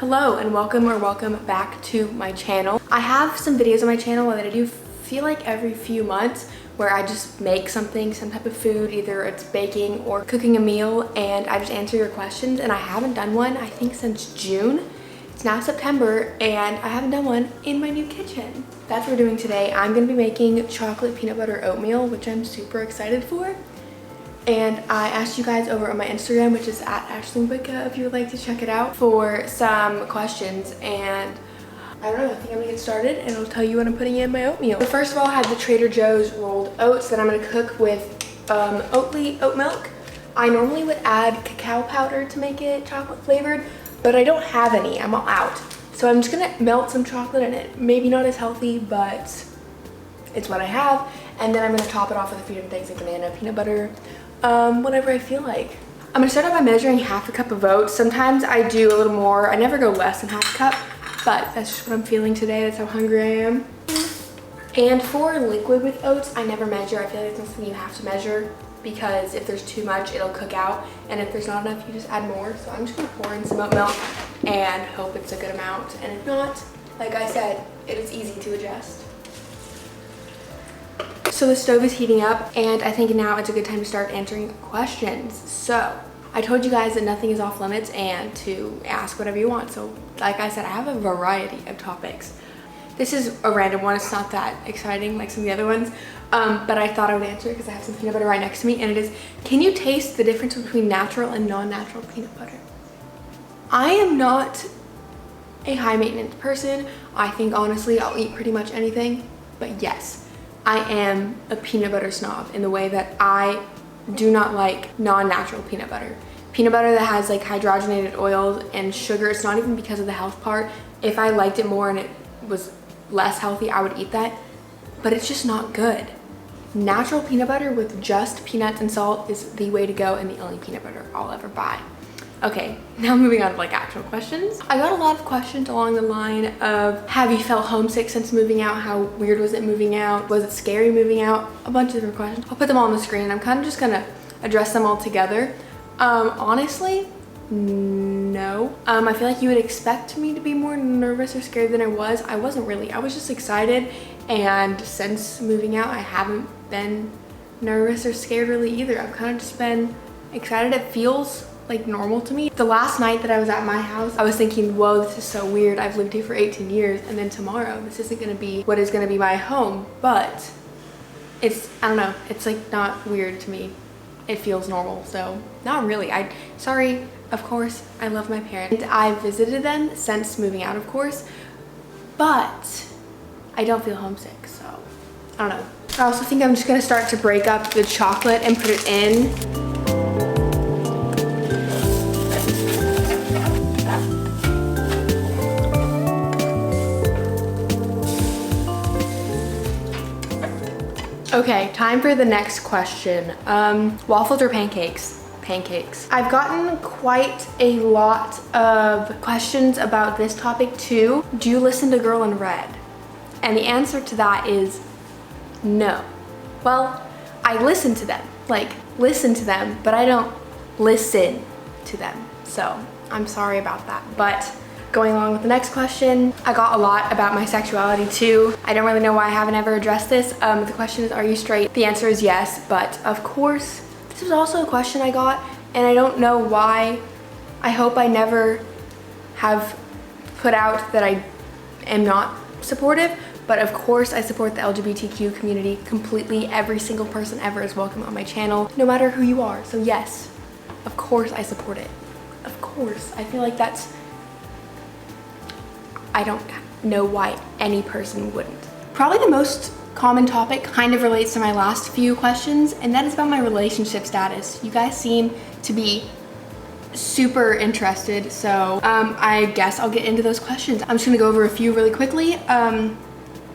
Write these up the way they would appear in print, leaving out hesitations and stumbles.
Hello and welcome back to my channel. I have some videos on my channel that I do feel like every few months where I just make something, some type of food, either it's baking or cooking a meal, and I just answer your questions. And I haven't done one, I think, since June. It's now September and I haven't done one in my new kitchen. That's what we're doing today. I'm gonna be making chocolate peanut butter oatmeal, which I'm super excited for. And I asked you guys over on my Instagram, which is at aleawicka, if you would like to check it out, for some questions. And I don't know, I think I'm gonna get started and I'll tell you what I'm putting in my oatmeal. So first of all, I have the Trader Joe's rolled oats that I'm gonna cook with oat milk. I normally would add cacao powder to make it chocolate flavored, but I don't have any, I'm all out. So I'm just gonna melt some chocolate in it. Maybe not as healthy, but it's what I have. And then I'm gonna top it off with a few different things like banana, peanut butter, whatever I feel like. I'm gonna start out by measuring half a cup of oats. Sometimes I do a little more. I never go less than half a cup, but that's just what I'm feeling today. That's how hungry I am. And for liquid with oats, I never measure. I feel like it's not something you have to measure because if there's too much, it'll cook out. And if there's not enough, you just add more. So I'm just gonna pour in some oat milk and hope it's a good amount. And if not, like I said, it is easy to adjust. So the stove is heating up and I think now it's a good time to start answering questions. So I told you guys that nothing is off limits and to ask whatever you want. So like I said, I have a variety of topics. This is a random one. It's not that exciting like some of the other ones, but I thought I would answer it because I have some peanut butter right next to me, and it is, can you taste the difference between natural and non-natural peanut butter? I am not a high maintenance person. I think honestly I'll eat pretty much anything, but yes, I am a peanut butter snob in the way that I do not like non-natural peanut butter. Peanut butter that has like hydrogenated oils and sugar. It's not even because of the health part. If I liked it more and it was less healthy, I would eat that, but it's just not good. Natural peanut butter with just peanuts and salt is the way to go and the only peanut butter I'll ever buy. Okay, now moving on to like actual questions. I got a lot of questions along the line of, have you felt homesick since moving out? How weird was it moving out? Was it scary moving out? A bunch of different questions. I'll put them all on the screen. I'm kind of just gonna address them all together. Honestly, no. I feel like you would expect me to be more nervous or scared than I was. I wasn't really. I was just excited, and since moving out, I haven't been nervous or scared really either. I've kind of just been excited. It feels like normal to me. The last night that I was at my house, I was thinking, whoa, this is so weird. I've lived here for 18 years, and then tomorrow, this isn't gonna be what is gonna be my home, but it's, I don't know, it's like not weird to me. It feels normal, so not really. Sorry, of course, I love my parents. I visited them since moving out, of course, but I don't feel homesick, so I don't know. I also think I'm just gonna start to break up the chocolate and put it in. Okay, time for the next question. Waffles or pancakes? Pancakes. I've gotten quite a lot of questions about this topic too. Do you listen to Girl in Red? And the answer to that is no. Well, I listen to them, but I don't listen to them. So I'm sorry about that. But going along with the next question, I got a lot about my sexuality too. I don't really know why I haven't ever addressed this. The question is, are you straight? The answer is yes, but of course, this was also a question I got, and I don't know why. I hope I never have put out that I am not supportive, but of course I support the LGBTQ community completely. Every single person ever is welcome on my channel, no matter who you are. So yes, of course I support it. Of course, I feel like that's, I don't know why any person wouldn't. Probably the most common topic kind of relates to my last few questions, and that is about my relationship status. You guys seem to be super interested, so I guess I'll get into those questions. I'm just gonna go over a few really quickly.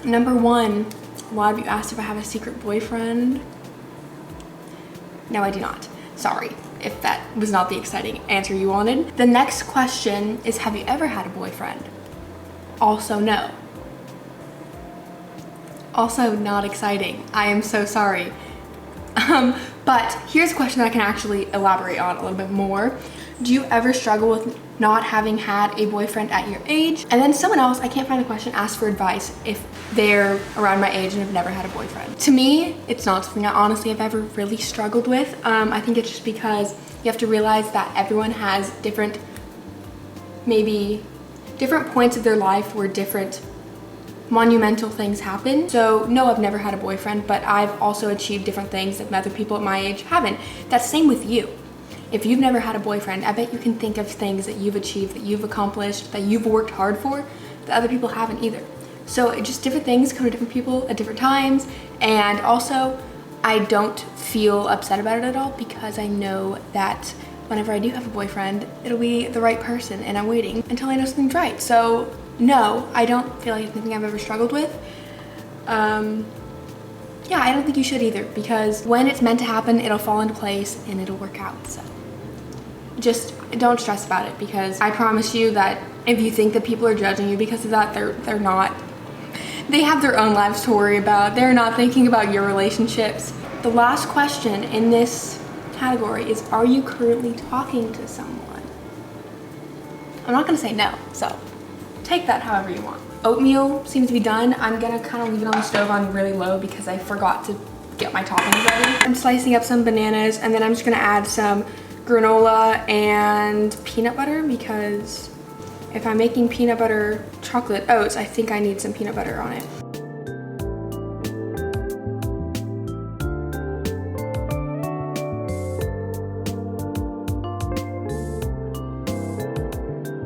Number one, a lot of you asked if I have a secret boyfriend. No, I do not. Sorry if that was not the exciting answer you wanted. The next question is, have you ever had a boyfriend? Also no. Also not exciting. I am so sorry. But here's a question that I can actually elaborate on a little bit more. Do you ever struggle with not having had a boyfriend at your age? And then someone else, I can't find the question, asked for advice if they're around my age and have never had a boyfriend. To me, it's not something I honestly have ever really struggled with. I think it's just because you have to realize that everyone has different, maybe different points of their life where different monumental things happen. So no, I've never had a boyfriend, but I've also achieved different things that other people at my age haven't. That's the same with you. If you've never had a boyfriend, I bet you can think of things that you've achieved, that you've accomplished, that you've worked hard for, that other people haven't either. So it just different things come to different people at different times. And also, I don't feel upset about it at all because I know that whenever I do have a boyfriend, it'll be the right person, and I'm waiting until I know something's right. So no, I don't feel like it's anything I've ever struggled with. Yeah, I don't think you should either, because when it's meant to happen, it'll fall into place and it'll work out. So just don't stress about it, because I promise you that if you think that people are judging you because of that, they're not. They have their own lives to worry about. They're not thinking about your relationships. The last question in this category is, are you currently talking to someone? I'm not gonna say no, so take that however you want. Oatmeal seems to be done. I'm gonna kind of leave it on the stove on really low because I forgot to get my toppings ready. I'm slicing up some bananas, and then I'm just gonna add some granola and peanut butter, because if I'm making peanut butter chocolate oats, I think I need some peanut butter on it.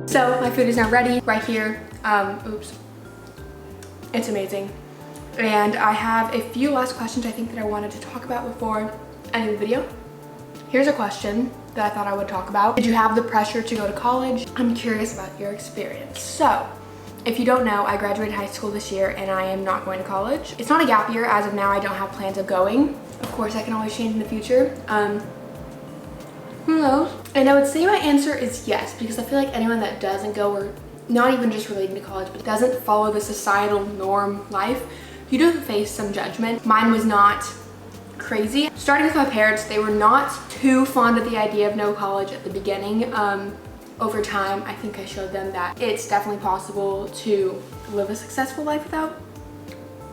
So my food is now ready right here. Oops. It's amazing. And I have a few last questions I think that I wanted to talk about before ending the video. Here's a question that I thought I would talk about. Did you have the pressure to go to college? I'm curious about your experience. So, if you don't know, I graduated high school this year and I am not going to college. It's not a gap year. As of now, I don't have plans of going. Of course, I can always change in the future. Who knows? And I would say my answer is yes, because I feel like anyone that doesn't go, or not even just relating to college, but doesn't follow the societal norm life, you do face some judgment. Mine was not crazy. Starting with my parents, they were not too fond of the idea of no college at the beginning. Over time, I think I showed them that it's definitely possible to live a successful life without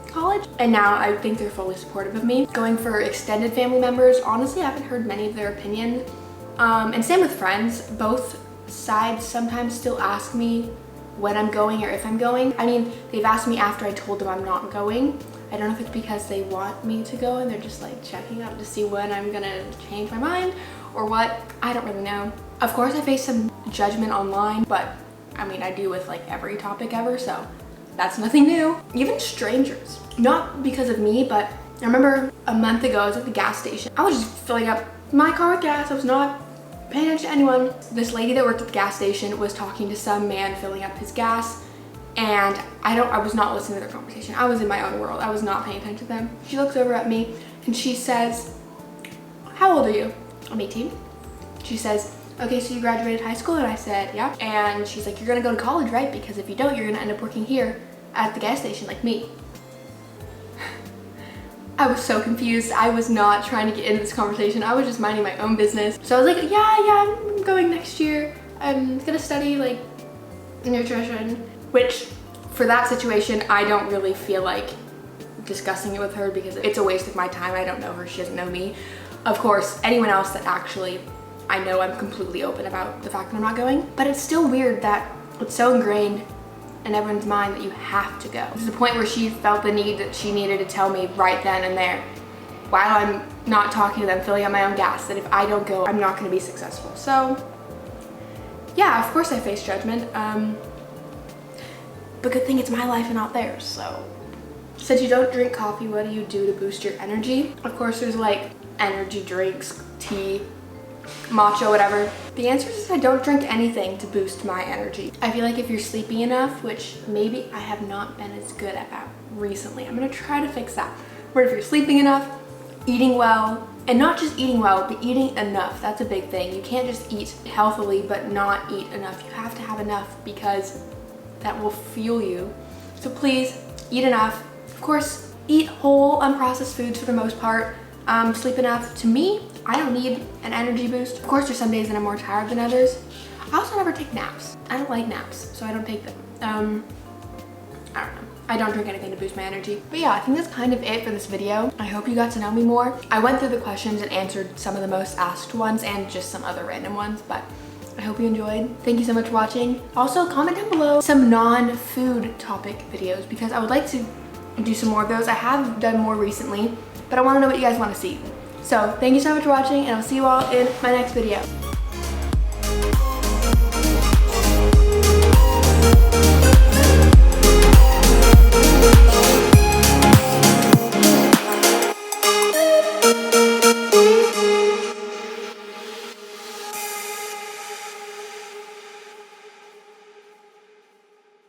college. And now I think they're fully supportive of me. Going for extended family members, honestly, I haven't heard many of their opinions. And same with friends. Both sides sometimes still ask me when I'm going or if I'm going. I mean, they've asked me after I told them I'm not going. I don't know if it's because they want me to go and they're just like checking out to see when I'm gonna change my mind or what. I don't really know. Of course, I face some judgment online, but I mean, I do with like every topic ever, so that's nothing new. Even strangers. Not because of me, but I remember a month ago, I was at the gas station. I was just filling up my car with gas. I was not paying attention to anyone. This lady that worked at the gas station was talking to some man filling up his gas, and I was not listening to their conversation. I was in my own world. I was not paying attention to them. She looks over at me and she says, "How old are you?" I'm 18. She says, "Okay, so you graduated high school?" And I said, "Yeah." And she's like, "You're gonna go to college, right? Because if you don't, you're gonna end up working here at the gas station like me." I was so confused. I was not trying to get into this conversation. I was just minding my own business. So I was like, yeah, I'm going next year. I'm gonna study like nutrition, which for that situation, I don't really feel like discussing it with her because it's a waste of my time. I don't know her, she doesn't know me. Of course, anyone else that actually I know, I'm completely open about the fact that I'm not going, but it's still weird that it's so ingrained in everyone's mind that you have to go. To the point where she felt the need that she needed to tell me right then and there, while I'm not talking to them, filling up my own gas, that if I don't go, I'm not gonna be successful. So yeah, of course I face judgment, but good thing it's my life and not theirs. So since you don't drink coffee, what do you do to boost your energy? Of course, there's like energy drinks, tea, matcha, whatever. The answer is I don't drink anything to boost my energy. I feel like if you're sleeping enough, which maybe I have not been as good at that recently, I'm gonna try to fix that. But if you're sleeping enough, eating well, and not just eating well, but eating enough, that's a big thing. You can't just eat healthily but not eat enough. You have to have enough because that will fuel you. So please eat enough. Of course, eat whole, unprocessed foods for the most part. Sleep enough. To me, I don't need an energy boost. Of course, there's some days that I'm more tired than others. I also never take naps. I don't like naps, so I don't take them. I don't know. I don't drink anything to boost my energy. But yeah, I think that's kind of it for this video. I hope you got to know me more. I went through the questions and answered some of the most asked ones and just some other random ones, but I hope you enjoyed. Thank you so much for watching. Also, comment down below some non-food topic videos because I would like to do some more of those. I have done more recently, but I want to know what you guys want to see. So thank you so much for watching, and I'll see you all in my next video.